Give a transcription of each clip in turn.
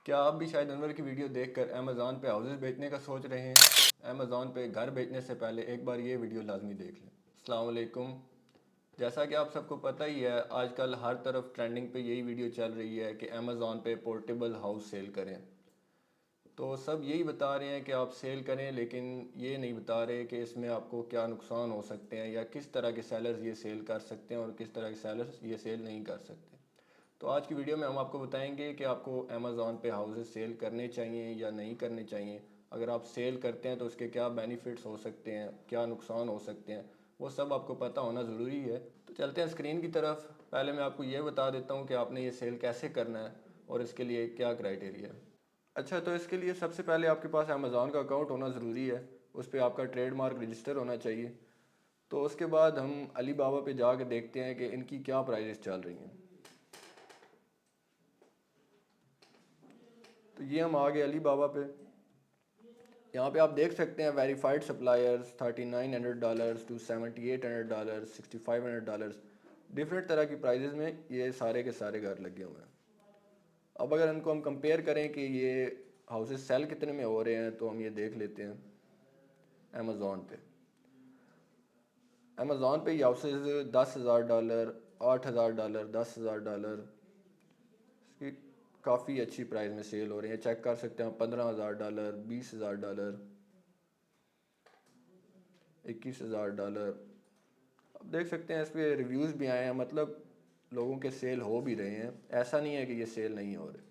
क्या आप भी शायद अनवर की वीडियो देखकर अमेज़ॉन पे हाउसेस बेचने का सोच रहे हैं? अमेज़ॉन पे घर बेचने से पहले एक बार ये वीडियो लाजमी देख लें। अस्सलाम वालेकुम। जैसा कि आप सबको पता ही है, आजकल हर तरफ ट्रेंडिंग पे यही वीडियो चल रही है कि अमेज़ॉन पे पोर्टेबल हाउस सेल करें। तो सब यही बता रहे हैं कि आप सेल करें, लेकिन ये नहीं बता रहे कि इसमें आपको क्या नुकसान हो सकते हैं या किस तरह के सेलर्स ये सेल कर सकते हैं और किस तरह के सेलर्स ये सेल नहीं कर सकते। तो आज की वीडियो में हम आपको बताएंगे कि आपको अमेज़ॉन पे हाउसेस सेल करने चाहिए या नहीं करने चाहिए। अगर आप सेल करते हैं तो उसके क्या बेनिफिट्स हो सकते हैं, क्या नुकसान हो सकते हैं, वो सब आपको पता होना ज़रूरी है। तो चलते हैं स्क्रीन की तरफ। पहले मैं आपको ये बता देता हूँ कि आपने ये सेल कैसे करना है और इसके लिए क्या क्राइटेरिया है। अच्छा, तो इसके लिए सबसे पहले आपके पास अमेज़ॉन का अकाउंट होना ज़रूरी है। उस पर आपका ट्रेडमार्क रजिस्टर होना चाहिए। तो उसके बाद हम अली बाबा पे जाके देखते हैं कि इनकी क्या प्राइसेस चल रही हैं। तो ये हम आ गए अली बाबा पे। यहाँ पे आप देख सकते हैं वेरीफाइड सप्लायर्स $3900 टू $7800, $6500, डिफरेंट तरह की प्राइजेज़ में ये सारे के सारे घर लगे हुए हैं। अब अगर इनको हम कंपेयर करें कि ये हाउसेस सेल कितने में हो रहे हैं, तो हम ये देख लेते हैं अमेज़ॉन पे। अमेज़ॉन पे ये हाउसेस $10,000, $8,000, $10,000 इसकी काफ़ी अच्छी प्राइस में सेल हो रही है। चेक कर सकते हैं $15,000, $20,000, $21,000। अब देख सकते हैं इस पर रिव्यूज़ भी आए हैं, मतलब लोगों के सेल हो भी रहे हैं। ऐसा नहीं है कि ये सेल नहीं हो रहे।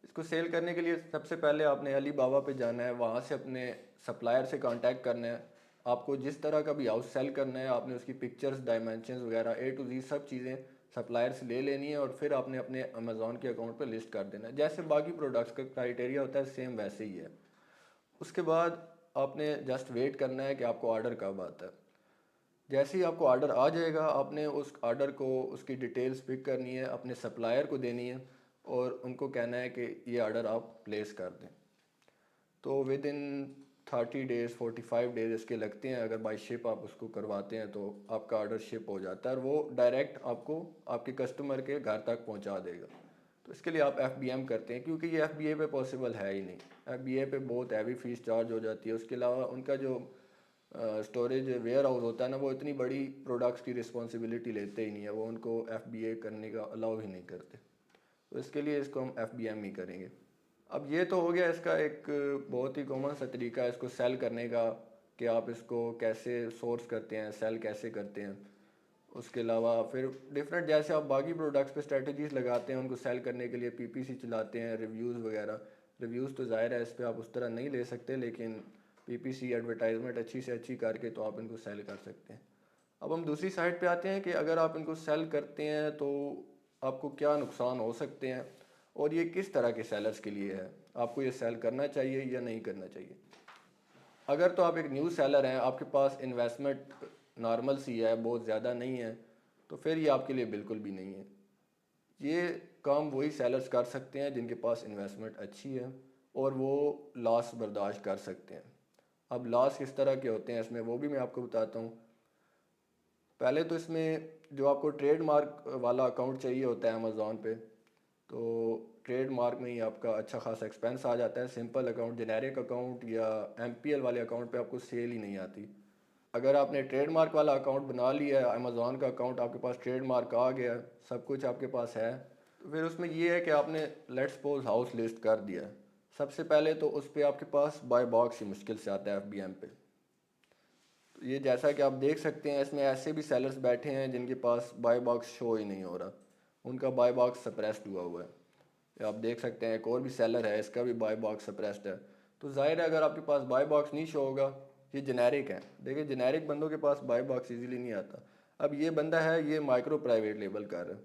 इसको सेल करने के लिए सबसे पहले आपने अली बाबा पे जाना है, वहाँ से अपने सप्लायर से कांटेक्ट करना है। आपको जिस तरह का भी हाउस सेल करना है, आपने उसकी पिक्चर्स, डायमेंशंस वगैरह A to Z सब चीज़ें सप्लायर से ले लेनी है और फिर आपने अपने अमेज़ॉन के अकाउंट पर लिस्ट कर देना है। जैसे बाकी प्रोडक्ट्स का क्राइटेरिया होता है, सेम वैसे ही है। उसके बाद आपने जस्ट वेट करना है कि आपको ऑर्डर कब आता है। जैसे ही आपको ऑर्डर आ जाएगा, आपने उस ऑर्डर को, उसकी डिटेल्स पिक करनी है, अपने सप्लायर को देनी है और उनको कहना है कि ये ऑर्डर आप प्लेस कर दें। तो विद इन 30 डेज़, 45 डेज़ इसके लगते हैं। अगर बाई शिप आप उसको करवाते हैं तो आपका ऑर्डर शिप हो जाता है और वो डायरेक्ट आपको आपके कस्टमर के घर तक पहुंचा देगा। तो इसके लिए आप FBM करते हैं, क्योंकि ये FBA पे पॉसिबल है ही नहीं। FBA पे बहुत हैवी फीस चार्ज हो जाती है। उसके अलावा उनका जो स्टोरेज वेयर हाउस होता है ना, वो इतनी बड़ी प्रोडक्ट्स की रिस्पॉन्सिबिलिटी लेते ही नहीं है। वो उनको FBA करने का अलाउ ही नहीं करते। तो इसके लिए इसको हम FBM ही करेंगे। अब ये तो हो गया इसका एक बहुत ही कॉमन सा तरीका है इसको सेल करने का, कि आप इसको कैसे सोर्स करते हैं, सेल कैसे करते हैं। उसके अलावा फिर डिफरेंट, जैसे आप बाकी प्रोडक्ट्स पे स्ट्रेटजीज लगाते हैं उनको सेल करने के लिए, PPC चलाते हैं, रिव्यूज़ वगैरह। रिव्यूज़ तो ज़ाहिर है इस पर आप उस तरह नहीं ले सकते, लेकिन PPC एडवर्टाइजमेंट अच्छी से अच्छी करके तो आप इनको सेल कर सकते हैं। अब हम दूसरी साइड पे आते हैं कि अगर आप इनको सेल करते हैं तो आपको क्या नुकसान हो सकते हैं और ये किस तरह के सेलर्स के लिए है। आपको ये सेल करना चाहिए या नहीं करना चाहिए। अगर तो आप एक न्यू सेलर हैं, आपके पास इन्वेस्टमेंट नॉर्मल सी है, बहुत ज़्यादा नहीं है, तो फिर ये आपके लिए बिल्कुल भी नहीं है। ये काम वही सेलर्स कर सकते हैं जिनके पास इन्वेस्टमेंट अच्छी है और वो लॉस बर्दाश्त कर सकते हैं। अब लॉस किस तरह के होते हैं इसमें, वो भी मैं आपको बताता हूँ। पहले तो इसमें जो आपको ट्रेडमार्क वाला अकाउंट चाहिए होता है अमेज़ॉन पे, तो ट्रेडमार्क में ही आपका अच्छा खासा एक्सपेंस आ जाता है। सिंपल अकाउंट, जेनेरिक अकाउंट या MPL वाले अकाउंट पे आपको सेल ही नहीं आती। अगर आपने ट्रेडमार्क वाला अकाउंट बना लिया है, अमेज़ॉन का अकाउंट आपके पास, ट्रेडमार्क आ गया, सब कुछ आपके पास है, तो फिर उसमें ये है कि आपने लेट्स सपोज हाउस लिस्ट कर दिया। सबसे पहले तो उस पर आपके पास बाय बॉक्स ही मुश्किल से आता है FBM पे। तो ये जैसा कि आप देख सकते हैं, इसमें ऐसे भी सेलर्स बैठे हैं जिनके पास बाय बॉक्स शो ही नहीं हो रहा, उनका बाय बॉक्स सप्रेस्ड हुआ हुआ है। ये आप देख सकते हैं, एक और भी सेलर है, इसका भी बाय बॉक्स सप्रेस्ड है। तो जाहिर है अगर आपके पास बाय बॉक्स नहीं शो होगा, ये जेनेरिक है। देखिए जेनेरिक बंदों के पास बाय बॉक्स इजीली नहीं आता। अब ये बंदा है, ये माइक्रो प्राइवेट लेबल कर रहा है,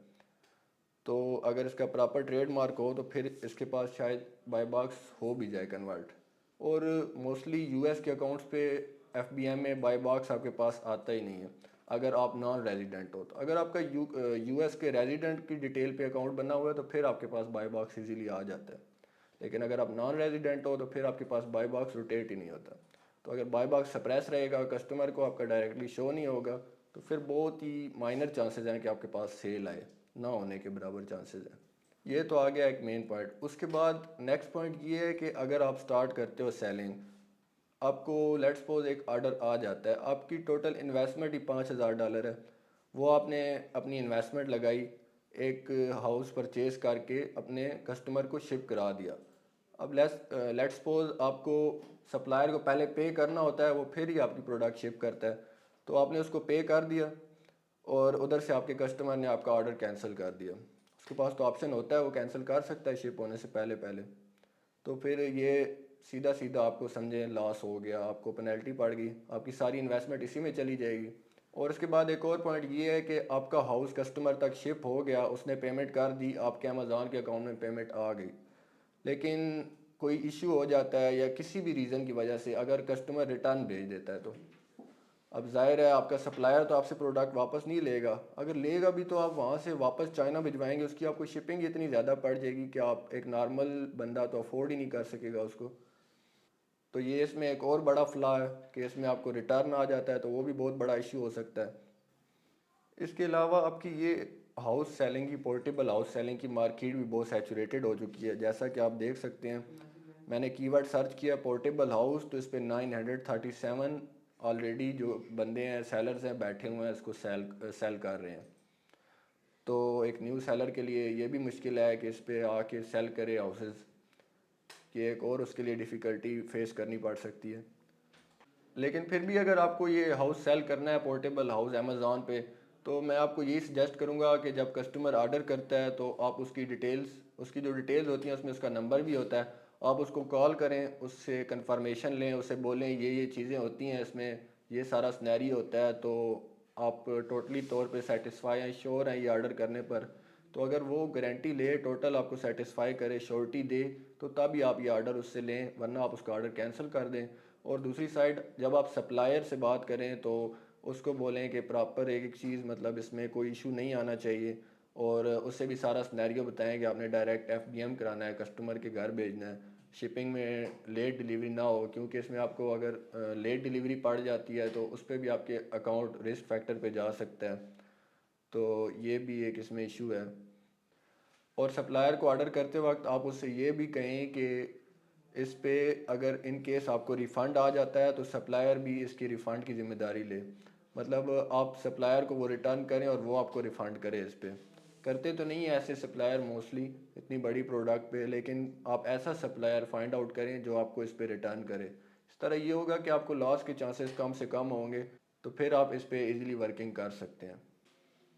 तो अगर इसका प्रॉपर ट्रेडमार्क हो तो फिर इसके पास शायद बाय बॉक्स हो भी जाए कन्वर्ट। और मोस्टली US के अकाउंट्स पे FBM में बाय बॉक्स आपके पास आता ही नहीं है अगर आप नॉन रेजिडेंट हो। तो अगर आपका US के रेजिडेंट की डिटेल पे अकाउंट बना हुआ है तो फिर आपके पास बाय बॉक्स इजीली आ जाता है। लेकिन अगर आप नॉन रेजिडेंट हो तो फिर आपके पास बाय बॉक्स रोटेट ही नहीं होता। तो अगर बाय बॉक्स सप्रेस रहेगा, कस्टमर को आपका डायरेक्टली शो नहीं होगा, तो फिर बहुत ही माइनर चांसेस हैं कि आपके पास सेल आए, ना होने के बराबर चांसेस हैं। یہ تو آ گیا ایک مین پوائنٹ. اس کے بعد نیکسٹ پوائنٹ یہ ہے کہ اگر آپ سٹارٹ کرتے ہو سیلنگ، آپ کو لیٹ سپوز ایک آرڈر آ جاتا ہے، آپ کی ٹوٹل انویسٹمنٹ ہی $5,000 ہے. وہ آپ نے اپنی انویسٹمنٹ لگائی، ایک ہاؤس پرچیز کر کے اپنے کسٹمر کو شپ کرا دیا. اب لیٹ سپوز آپ کو سپلائر کو پہلے پے کرنا ہوتا ہے، وہ پھر ہی آپ کی پروڈکٹ شپ کرتا ہے. تو آپ نے اس کو پے کر دیا اور ادھر سے آپ کے کسٹمر نے آپ کا آرڈر کینسل کر دیا. اس کے پاس تو آپشن ہوتا ہے، وہ کینسل کر سکتا ہے شپ ہونے سے پہلے پہلے. تو پھر یہ سیدھا سیدھا آپ کو سمجھیں لاس ہو گیا، آپ کو پینلٹی پڑ گئی، آپ کی ساری انویسٹمنٹ اسی میں چلی جائے گی. اور اس کے بعد ایک اور پوائنٹ یہ ہے کہ آپ کا ہاؤس کسٹمر تک شپ ہو گیا، اس نے پیمنٹ کر دی، آپ کے امیزون کے اکاؤنٹ میں پیمنٹ آ گئی، لیکن کوئی ایشو ہو جاتا ہے یا کسی بھی ریزن کی وجہ سے اگر کسٹمر ریٹرن بھیج دیتا ہے، تو اب ظاہر ہے آپ کا سپلائر تو آپ سے پروڈکٹ واپس نہیں لے گا. اگر لے گا بھی تو آپ وہاں سے واپس چائنا بھجوائیں گے، اس کی آپ کو شپنگ اتنی زیادہ پڑ جائے گی کہ آپ ایک نارمل بندہ تو افورڈ ہی نہیں کر سکے گا اس کو. تو یہ اس میں ایک اور بڑا فلا ہے کہ اس میں آپ کو ریٹرن آ جاتا ہے، تو وہ بھی بہت بڑا ایشو ہو سکتا ہے. اس کے علاوہ آپ کی یہ ہاؤس سیلنگ کی، پورٹیبل ہاؤس سیلنگ کی مارکیٹ بھی بہت سیچوریٹڈ ہو چکی ہے. جیسا کہ آپ دیکھ سکتے ہیں، میں نے کی ورڈ سرچ کیا پورٹیبل ہاؤس، تو اس پہ 937 آلریڈی جو بندے ہیں، سیلرز ہیں، بیٹھے ہوئے ہیں، اس کو سیل کر رہے ہیں. تو ایک نیو سیلر کے لیے یہ بھی مشکل ہے کہ اس پہ آ کے سیل کرے ہاؤسز، یہ ایک اور اس کے لیے ڈیفیکلٹی فیس کرنی پڑ سکتی ہے. لیکن پھر بھی اگر آپ کو یہ ہاؤس سیل کرنا ہے پورٹیبل ہاؤس امیزون پہ، تو میں آپ کو یہی سجیسٹ کروں گا کہ جب کسٹمر آرڈر کرتا ہے تو آپ اس کی ڈیٹیلز، اس کی جو ڈیٹیلز ہوتی ہیں اس میں اس کا نمبر بھی ہوتا ہے، آپ اس کو کال کریں، اس سے کنفرمیشن لیں، اسے بولیں یہ چیزیں ہوتی ہیں اس میں، یہ سارا سنیری ہوتا ہے، تو آپ ٹوٹلی طور پہ سیٹسفائی ہیں، شیور ہیں یہ آرڈر کرنے پر. تو اگر وہ گارنٹی لے، ٹوٹل آپ کو سیٹسفائی کرے، شورٹی دے، تو تب ہی آپ یہ آرڈر اس سے لیں، ورنہ آپ اس کا آرڈر کینسل کر دیں. اور دوسری سائڈ جب آپ سپلائر سے بات کریں تو اس کو بولیں کہ پراپر ایک ایک چیز، مطلب اس میں کوئی ایشو نہیں آنا چاہیے، اور اس سے بھی سارا سنیریو بتائیں کہ آپ نے ڈائریکٹ FBM کرانا ہے، کسٹمر کے گھر بھیجنا ہے، شپنگ میں لیٹ ڈلیوری نہ ہو، کیونکہ اس میں آپ کو اگر لیٹ ڈلیوری پڑ جاتی ہے تو اس پہ بھی آپ کے اکاؤنٹ رسک فیکٹر پہ جا سکتا ہے. تو یہ بھی ایک اس میں ایشو ہے. اور سپلائر کو آرڈر کرتے وقت آپ اس سے یہ بھی کہیں کہ اس پہ اگر ان کیس آپ کو ریفنڈ آ جاتا ہے تو سپلائر بھی اس کی ریفنڈ کی ذمہ داری لے. مطلب آپ سپلائر کو وہ ریٹرن کریں اور وہ آپ کو ریفنڈ کرے. اس پہ کرتے تو نہیں ہیں ایسے سپلائر موسٹلی اتنی بڑی پروڈکٹ پہ، لیکن آپ ایسا سپلائر فائنڈ آؤٹ کریں جو آپ کو اس پہ ریٹرن کرے. اس طرح یہ ہوگا کہ آپ کو لاس کے چانسز کم سے کم ہوں گے، تو پھر آپ اس پہ ایزیلی ورکنگ کر سکتے ہیں.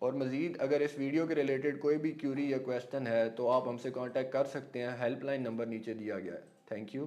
اور مزید اگر اس ویڈیو کے ریلیٹڈ کوئی بھی کیوری یا کویسچن ہے تو آپ ہم سے کانٹیکٹ کر سکتے ہیں، ہیلپ لائن نمبر نیچے دیا گیا ہے. Thank you.